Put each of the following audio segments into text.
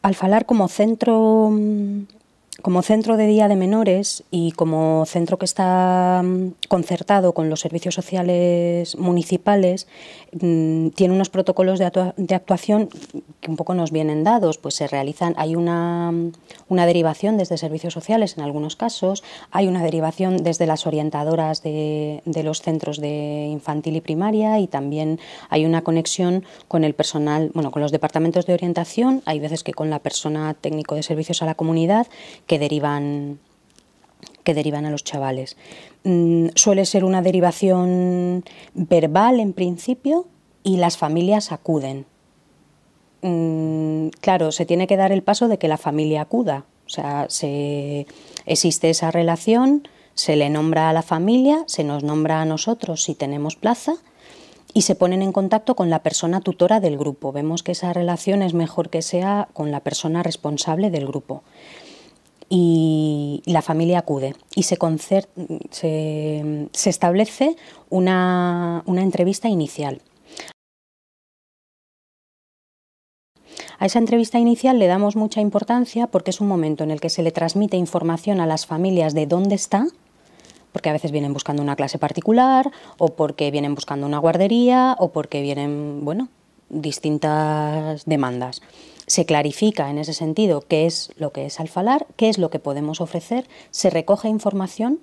Alfalar como centro de día de menores y como centro que está concertado con los servicios sociales municipales, tiene unos protocolos de actuación que un poco nos vienen dados. Pues hay una derivación desde servicios sociales en algunos casos, hay una derivación desde las orientadoras de los centros de infantil y primaria, y también hay una conexión con el personal, con los departamentos de orientación, hay veces que con la persona técnico de servicios a la comunidad, que derivan a los chavales. Suele ser una derivación verbal en principio y las familias acuden. Claro, se tiene que dar el paso de que la familia acuda, o sea, existe esa relación, se le nombra a la familia, se nos nombra a nosotros si tenemos plaza y se ponen en contacto con la persona tutora del grupo. Vemos que esa relación es mejor que sea con la persona responsable del grupo. Y la familia acude y se establece una entrevista inicial. A esa entrevista inicial le damos mucha importancia porque es un momento en el que se le transmite información a las familias de dónde está, porque a veces vienen buscando una clase particular o porque vienen buscando una guardería o porque vienen, distintas demandas. Se clarifica en ese sentido qué es lo que es Alfalar, qué es lo que podemos ofrecer, se recoge información,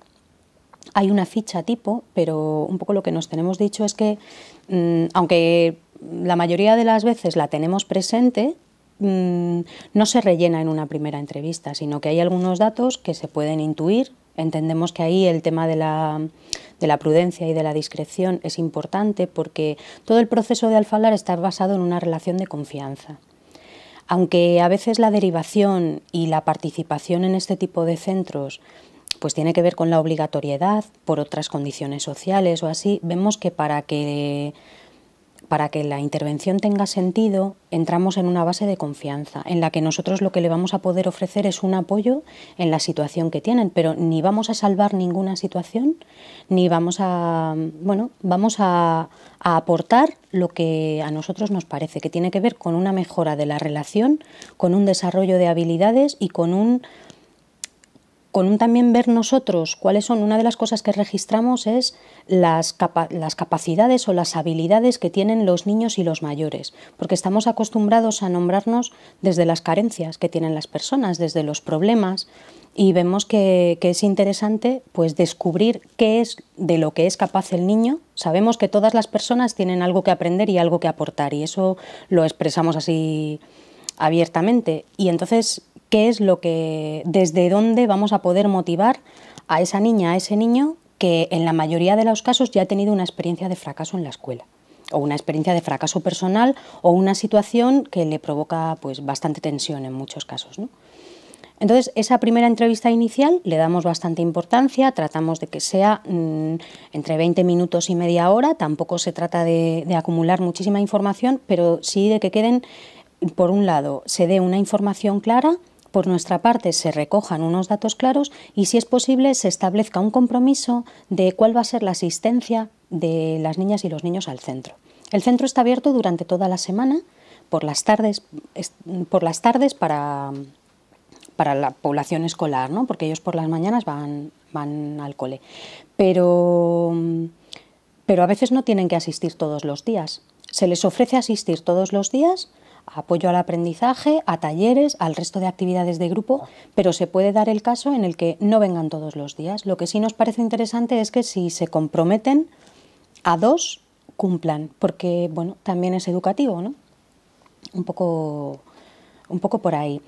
hay una ficha tipo, pero un poco lo que nos tenemos dicho es que, aunque la mayoría de las veces la tenemos presente, no se rellena en una primera entrevista, sino que hay algunos datos que se pueden intuir. Entendemos que ahí el tema de la prudencia y de la discreción es importante porque todo el proceso de Alfalar está basado en una relación de confianza. Aunque a veces la derivación y la participación en este tipo de centros pues tiene que ver con la obligatoriedad por otras condiciones sociales o así, vemos que para que la intervención tenga sentido, entramos en una base de confianza, en la que nosotros lo que le vamos a poder ofrecer es un apoyo en la situación que tienen, pero ni vamos a salvar ninguna situación, ni vamos a aportar lo que a nosotros nos parece, que tiene que ver con una mejora de la relación, con un desarrollo de habilidades y con un también ver nosotros cuáles son. Una de las cosas que registramos es las capacidades o las habilidades que tienen los niños y los mayores, porque estamos acostumbrados a nombrarnos desde las carencias que tienen las personas, desde los problemas, y vemos que es interesante pues descubrir qué es de lo que es capaz el niño. Sabemos que todas las personas tienen algo que aprender y algo que aportar, y eso lo expresamos así abiertamente, y entonces qué es desde dónde vamos a poder motivar a esa niña, a ese niño que en la mayoría de los casos ya ha tenido una experiencia de fracaso en la escuela, o una experiencia de fracaso personal, o una situación que le provoca pues bastante tensión en muchos casos, ¿no? Entonces, esa primera entrevista inicial le damos bastante importancia, tratamos de que sea entre 20 minutos y media hora, tampoco se trata de acumular muchísima información, pero sí de que queden, por un lado, se dé una información clara, por nuestra parte se recojan unos datos claros y, si es posible, se establezca un compromiso de cuál va a ser la asistencia de las niñas y los niños al centro. El centro está abierto durante toda la semana, por las tardes para la población escolar, ¿no? Porque ellos por las mañanas van al cole. Pero a veces no tienen que asistir todos los días. Se les ofrece asistir todos los días, apoyo al aprendizaje, a talleres, al resto de actividades de grupo, pero se puede dar el caso en el que no vengan todos los días. Lo que sí nos parece interesante es que si se comprometen a 2, cumplan, porque también es educativo, ¿no? Un poco por ahí.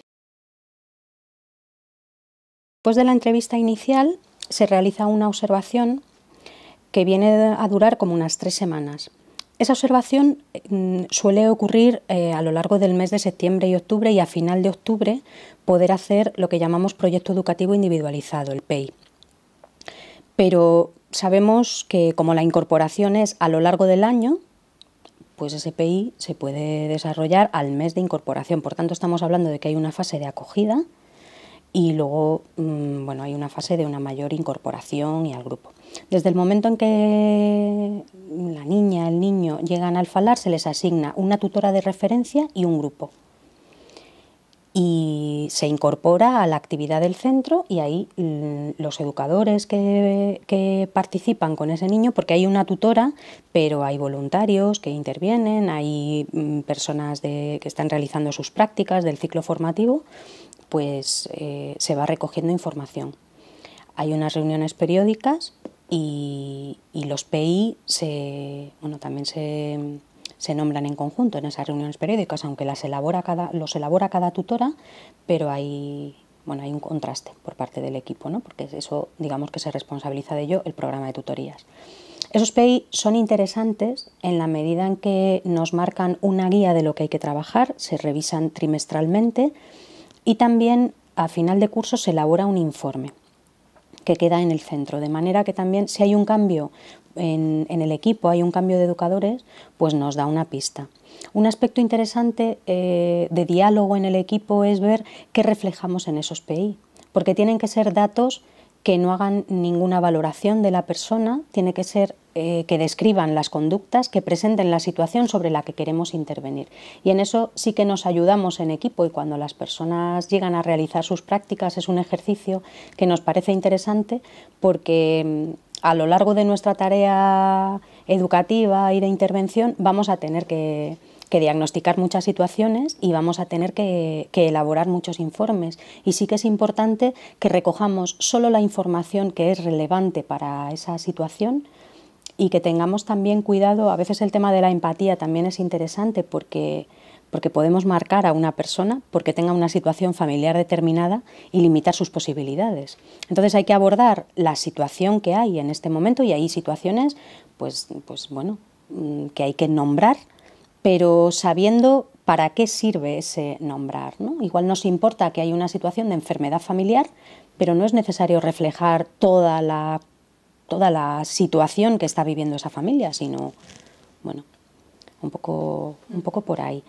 Después de la entrevista inicial se realiza una observación que viene a durar como unas 3 semanas. Esa observación suele ocurrir a lo largo del mes de septiembre y octubre, y a final de octubre poder hacer lo que llamamos proyecto educativo individualizado, el PEI. Pero sabemos que como la incorporación es a lo largo del año, pues ese PEI se puede desarrollar al mes de incorporación. Por tanto, estamos hablando de que hay una fase de acogida y luego hay una fase de una mayor incorporación y al grupo. Desde el momento en que la niña, el niño llegan a Alfalar, se les asigna una tutora de referencia y un grupo. y se incorpora a la actividad del centro y ahí los educadores que participan con ese niño, porque hay una tutora, pero hay voluntarios que intervienen, hay personas que están realizando sus prácticas del ciclo formativo, pues se va recogiendo información. Hay unas reuniones periódicas y los PI también se nombran en conjunto en esas reuniones periódicas, aunque los elabora cada tutora, pero hay un contraste por parte del equipo, ¿no? Porque eso, digamos que se responsabiliza de ello el programa de tutorías. Esos PI son interesantes en la medida en que nos marcan una guía de lo que hay que trabajar, se revisan trimestralmente y también a final de curso se elabora un informe que queda en el centro, de manera que también si hay un cambio en el equipo, hay un cambio de educadores, pues nos da una pista. Un aspecto interesante de diálogo en el equipo es ver qué reflejamos en esos PI, porque tienen que ser datos que no hagan ninguna valoración de la persona, tiene que ser que describan las conductas, que presenten la situación sobre la que queremos intervenir. Y en eso sí que nos ayudamos en equipo y cuando las personas llegan a realizar sus prácticas es un ejercicio que nos parece interesante porque a lo largo de nuestra tarea educativa y de intervención vamos a tener que diagnosticar muchas situaciones y vamos a tener que elaborar muchos informes. Y sí que es importante que recojamos solo la información que es relevante para esa situación y que tengamos también cuidado. A veces el tema de la empatía también es interesante porque podemos marcar a una persona porque tenga una situación familiar determinada y limitar sus posibilidades. Entonces hay que abordar la situación que hay en este momento y hay situaciones que hay que nombrar, pero sabiendo para qué sirve ese nombrar, ¿no? Igual nos importa que hay una situación de enfermedad familiar, pero no es necesario reflejar toda la situación que está viviendo esa familia, sino, un poco por ahí.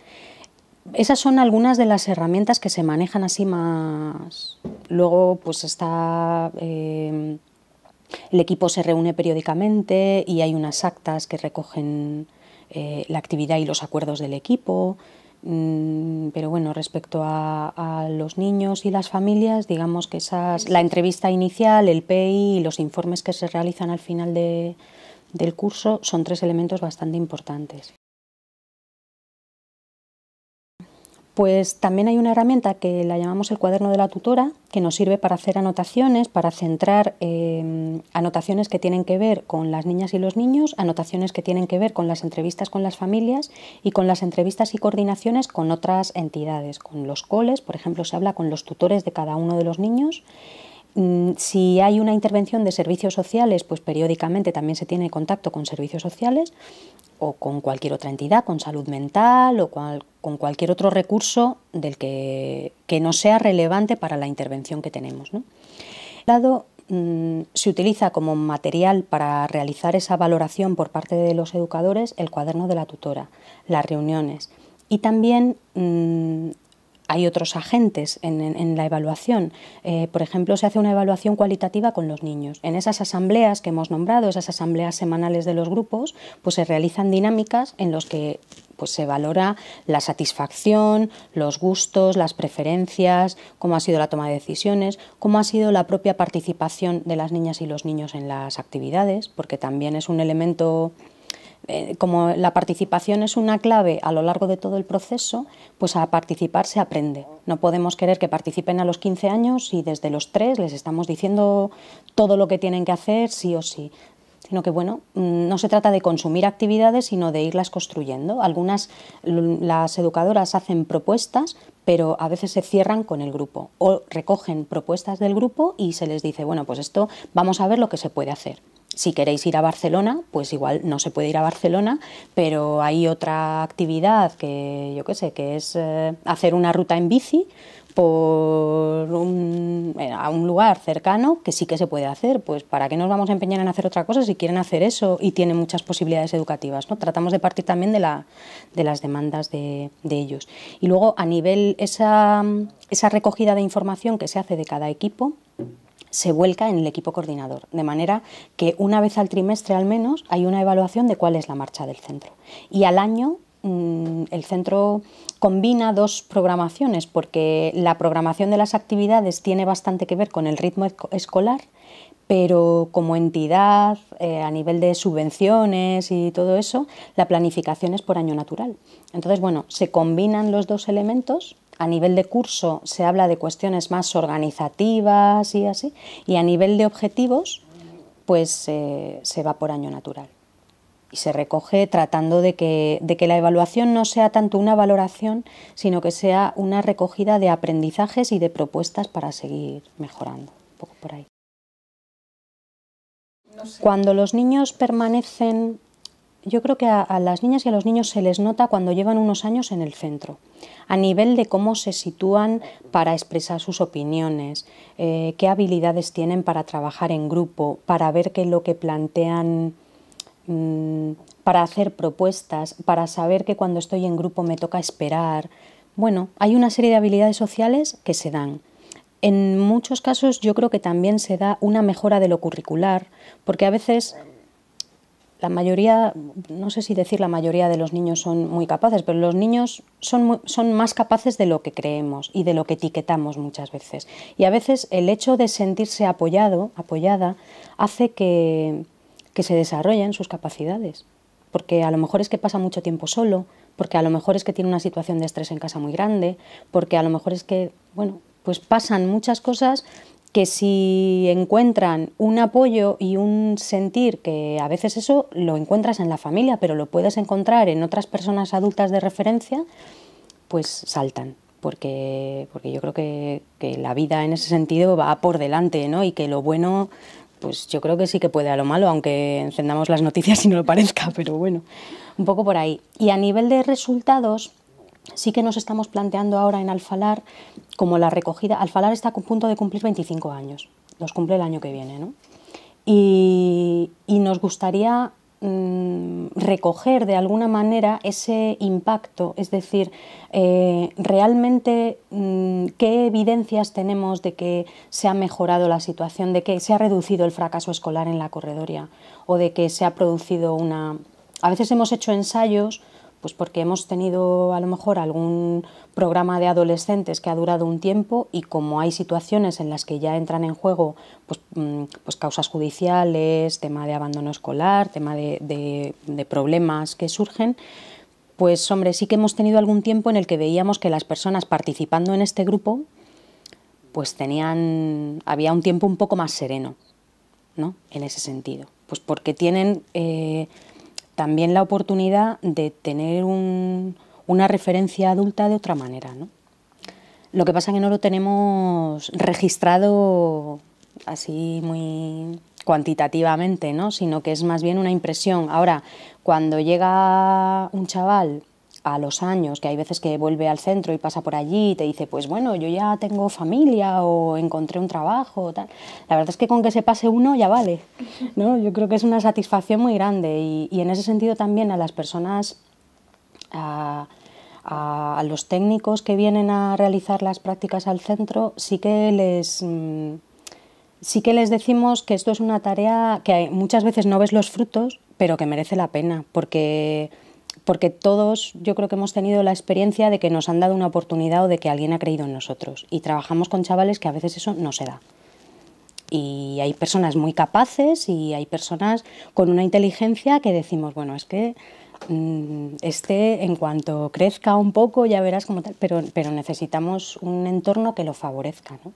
Esas son algunas de las herramientas que se manejan así más. Luego, pues está... el equipo se reúne periódicamente y hay unas actas que recogen la actividad y los acuerdos del equipo. Pero bueno, respecto a los niños y las familias, digamos que la entrevista inicial, el PI y los informes que se realizan al final del curso son 3 elementos bastante importantes. Pues también hay una herramienta que la llamamos el cuaderno de la tutora, que nos sirve para hacer anotaciones, para centrar anotaciones que tienen que ver con las niñas y los niños, anotaciones que tienen que ver con las entrevistas con las familias y con las entrevistas y coordinaciones con otras entidades, con los coles, por ejemplo, se habla con los tutores de cada uno de los niños. Si hay una intervención de servicios sociales, pues periódicamente también se tiene contacto con servicios sociales o con cualquier otra entidad, con salud mental o con cualquier otro recurso del que no sea relevante para la intervención que tenemos, ¿no? Se utiliza como material para realizar esa valoración por parte de los educadores el cuaderno de la tutora, las reuniones y también hay otros agentes en la evaluación. Por ejemplo, se hace una evaluación cualitativa con los niños. En esas asambleas que hemos nombrado, esas asambleas semanales de los grupos, pues se realizan dinámicas en las que pues se valora la satisfacción, los gustos, las preferencias, cómo ha sido la toma de decisiones, cómo ha sido la propia participación de las niñas y los niños en las actividades, porque también es un elemento... como la participación es una clave a lo largo de todo el proceso, pues a participar se aprende. No podemos querer que participen a los 15 años y desde los 3 les estamos diciendo todo lo que tienen que hacer sí o sí. Sino que, no se trata de consumir actividades, sino de irlas construyendo. Las educadoras hacen propuestas, pero a veces se cierran con el grupo o recogen propuestas del grupo y se les dice, pues esto vamos a ver lo que se puede hacer. Si queréis ir a Barcelona, pues igual no se puede ir a Barcelona, pero hay otra actividad que es hacer una ruta en bici a un lugar cercano que sí que se puede hacer. Pues ¿para qué nos vamos a empeñar en hacer otra cosa si quieren hacer eso y tienen muchas posibilidades educativas, ¿no? Tratamos de partir también de las demandas de ellos. Y luego a nivel esa recogida de información que se hace de cada equipo se vuelca en el equipo coordinador, de manera que una vez al trimestre al menos hay una evaluación de cuál es la marcha del centro. Y al año el centro combina dos programaciones, porque la programación de las actividades tiene bastante que ver con el ritmo escolar, pero como entidad, a nivel de subvenciones y todo eso, la planificación es por año natural. Entonces, bueno, se combinan los dos elementos. A nivel de curso se habla de cuestiones más organizativas y así, y a nivel de objetivos, pues se va por año natural. Y se recoge tratando de que la evaluación no sea tanto una valoración, sino que sea una recogida de aprendizajes y de propuestas para seguir mejorando, un poco por ahí. No sé. Cuando los niños permanecen, yo creo que a las niñas y a los niños se les nota cuando llevan unos años en el centro, a nivel de cómo se sitúan para expresar sus opiniones, qué habilidades tienen para trabajar en grupo, para ver que lo que plantean, para hacer propuestas, para saber que cuando estoy en grupo me toca esperar. Bueno, hay una serie de habilidades sociales que se dan. En muchos casos yo creo que también se da una mejora de lo curricular, porque a veces la mayoría, no sé si decir la mayoría de los niños son muy capaces, pero los niños son más capaces de lo que creemos y de lo que etiquetamos muchas veces. Y a veces el hecho de sentirse apoyada, hace que se desarrollen sus capacidades. Porque a lo mejor es que pasa mucho tiempo solo, porque a lo mejor es que tiene una situación de estrés en casa muy grande, porque a lo mejor es que, bueno, pues pasan muchas cosas que si encuentran un apoyo y un sentir, que a veces eso lo encuentras en la familia, pero lo puedes encontrar en otras personas adultas de referencia, pues saltan, porque yo creo que la vida en ese sentido va por delante, ¿no? Y que lo bueno, pues yo creo que sí que puede a lo malo, aunque encendamos las noticias y no lo parezca, pero bueno, un poco por ahí. Y a nivel de resultados, sí que nos estamos planteando ahora en Alfalar como la recogida. Alfalar está a punto de cumplir 25 años, los cumple el año que viene, ¿no? Y nos gustaría recoger de alguna manera ese impacto, es decir, realmente qué evidencias tenemos de que se ha mejorado la situación, de que se ha reducido el fracaso escolar en la corredoria o de que se ha producido una... A veces hemos hecho ensayos pues porque hemos tenido a lo mejor algún programa de adolescentes que ha durado un tiempo y como hay situaciones en las que ya entran en juego pues causas judiciales, tema de abandono escolar, tema de problemas que surgen, pues hombre, sí que hemos tenido algún tiempo en el que veíamos que las personas participando en este grupo pues había un tiempo un poco más sereno, ¿no? En ese sentido, pues porque tienen... también la oportunidad de tener una referencia adulta de otra manera, ¿no? Lo que pasa es que no lo tenemos registrado así muy cuantitativamente, ¿no? Sino que es más bien una impresión. Ahora, cuando llega un chaval a los años, que hay veces que vuelve al centro y pasa por allí y te dice, pues bueno, yo ya tengo familia o encontré un trabajo o tal. La verdad es que con que se pase uno ya vale, ¿no? Yo creo que es una satisfacción muy grande y en ese sentido también a las personas, a los técnicos que vienen a realizar las prácticas al centro, sí que les decimos que esto es una tarea que muchas veces no ves los frutos, pero que merece la pena, porque todos yo creo que hemos tenido la experiencia de que nos han dado una oportunidad o de que alguien ha creído en nosotros. Y trabajamos con chavales que a veces eso no se da. Y hay personas muy capaces y hay personas con una inteligencia que decimos, bueno, es que en cuanto crezca un poco ya verás cómo tal, pero necesitamos un entorno que lo favorezca, ¿no?